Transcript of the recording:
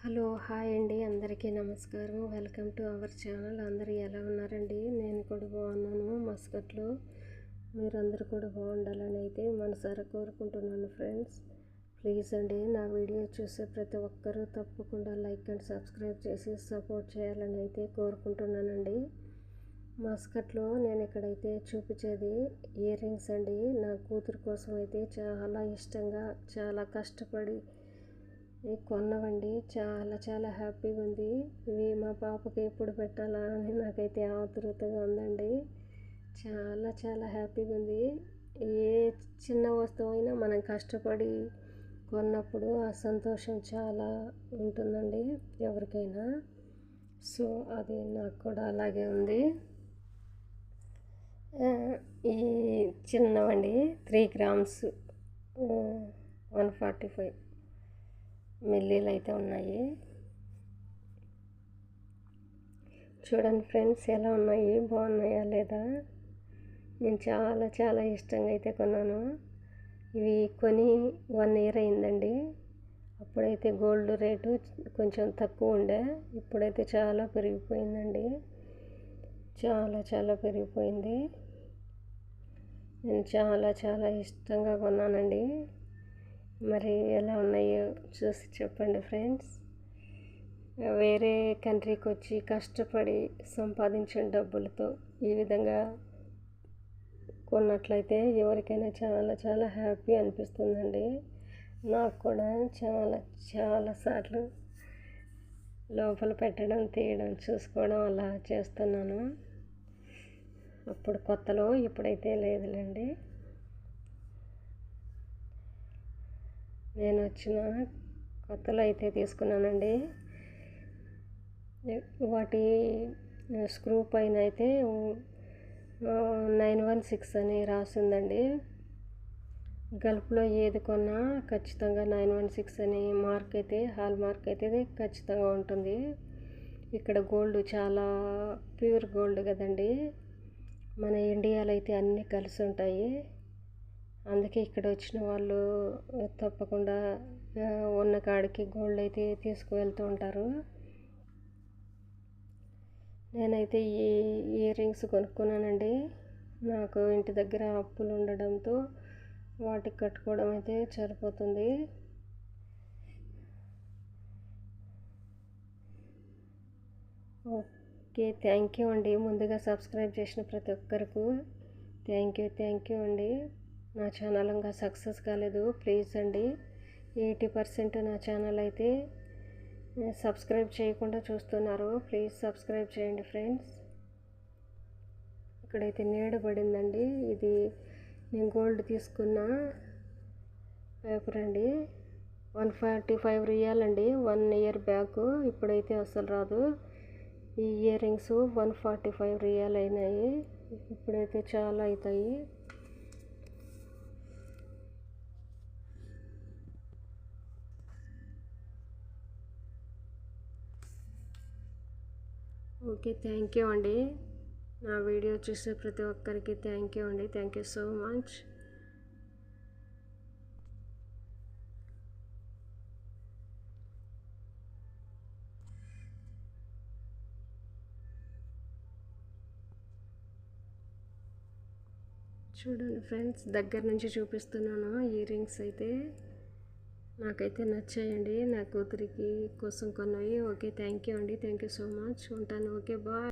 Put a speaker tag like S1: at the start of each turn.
S1: Hello hi అండి, అందరికీ నమస్కారం. Welcome to our channel. అందరూ ఎలా ఉన్నారండి? నేను కూడా బాగున్నాను. మస్కట్లో మీరందరూ కూడా బాగుండాలని అయితే మనసారా కోరుకుంటున్నాను ఫ్రెండ్స్. ప్లీజ్ అండి, నా వీడియో చూసే ప్రతి ఒక్కరూ తప్పకుండా లైక్ అండ్ సబ్స్క్రైబ్ చేసి సపోర్ట్ చేయాలని అయితే కోరుకుంటున్నానండి. మస్కట్లో నేను ఇక్కడైతే చూపించేది ఇయర్ రింగ్స్ అండి. నా కూతురు కోసం అయితే చాలా ఇష్టంగా చాలా కష్టపడి కొన్నవండి. చాలా చాలా హ్యాపీగా ఉంది. ఇవి మా పాపకి ఎప్పుడు పెట్టాలా అని నాకైతే ఆతృతగా ఉందండి. చాలా చాలా హ్యాపీగా ఉంది. ఏ చిన్న వస్తువు అయినా మనం కష్టపడి కొన్నప్పుడు ఆ సంతోషం చాలా ఉంటుందండి ఎవరికైనా. సో అది నాకు కూడా అలాగే ఉంది. ఈ చిన్నవండి 3 గ్రామ్స్ 145 మిల్లీలు అయితే ఉన్నాయి. చూడండి ఫ్రెండ్స్, ఎలా ఉన్నాయి, బాగున్నాయా లేదా? నేను చాలా చాలా ఇష్టంగా అయితే కొన్నాను. ఇవి కొని 1 ఇయర్ అయిందండి. అప్పుడైతే గోల్డ్ రేటు కొంచెం తక్కువ ఉండే, ఇప్పుడైతే చాలా పెరిగిపోయిందండి. చాలా చాలా పెరిగిపోయింది. నేను చాలా చాలా ఇష్టంగా కొన్నానండి. మరి ఎలా ఉన్నాయో చూసి చెప్పండి ఫ్రెండ్స్. వేరే కంట్రీకి వచ్చి కష్టపడి సంపాదించిన డబ్బులతో ఈ విధంగా కొన్నట్లయితే ఎవరికైనా చాలా చాలా హ్యాపీ అనిపిస్తుందండి. నాకు కూడా చాలా చాలా సార్లు లోపల పెట్టడం, తీయడం, చూసుకోవడం అలా చేస్తున్నాను. అప్పుడు కొత్తలో, ఇప్పుడైతే లేదులేండి. నేను వచ్చిన కొత్తలో అయితే తీసుకున్నానండి. వాటి స్క్రూ పైన అయితే 916 అని రాసిందండి. గల్ఫ్లో ఏది కొన్నా ఖచ్చితంగా 916 అని మార్క్ అయితే, హాల్ మార్క్ అయితే ఖచ్చితంగా ఉంటుంది. ఇక్కడ గోల్డ్ చాలా ప్యూర్ గోల్డ్ కదండి. మన ఇండియాలో అయితే అన్నీ కలిసి ఉంటాయి. అందుకే ఇక్కడ వచ్చిన వాళ్ళు తప్పకుండా ఉన్న కాడికి గోల్డ్ అయితే తీసుకువెళ్తూ ఉంటారు. నేనైతే ఈ ఇయర్ రింగ్స్ కొనుక్కున్నానండి. నాకు ఇంటి దగ్గర అప్పులు ఉండడంతో వాటికి కట్టుకోవడం అయితే సరిపోతుంది. ఓకే, థ్యాంక్ యూ అండి. ముందుగా సబ్స్క్రైబ్ చేసిన ప్రతి ఒక్కరికి థ్యాంక్ యూ అండి. నా ఛానల్ ఇంకా సక్సెస్ కాలేదు. ప్లీజ్ అండి, 80% నా ఛానల్ అయితే సబ్స్క్రైబ్ చేయకుండా చూస్తున్నారు. ప్లీజ్ సబ్స్క్రైబ్ చేయండి ఫ్రెండ్స్. ఇక్కడైతే నీడ పడిందండి. ఇది నేను గోల్డ్ తీసుకున్న పేపర్ అండి. 145 రియాల్ అండి 1 ఇయర్ బ్యాక్. ఇప్పుడైతే అసలు రాదు. ఈ ఇయర్ రింగ్స్ 145 రియాల్ అయినాయి. ఇప్పుడైతే చాలా అవుతాయి. ఓకే, థ్యాంక్ యూ అండి. నా వీడియో చూసే ప్రతి ఒక్కరికి థ్యాంక్ యూ అండి. Thank you so much. చూడండి ఫ్రెండ్స్, దగ్గర నుంచి చూపిస్తున్నాను. ఇయర్ రింగ్స్ అయితే నాకైతే నచ్చాయండి. నా కూతురికి కోసం కొన్నవి. ఓకే, థ్యాంక్ యూ అండి. Thank you so much. ఉంటాను. Okay, bye.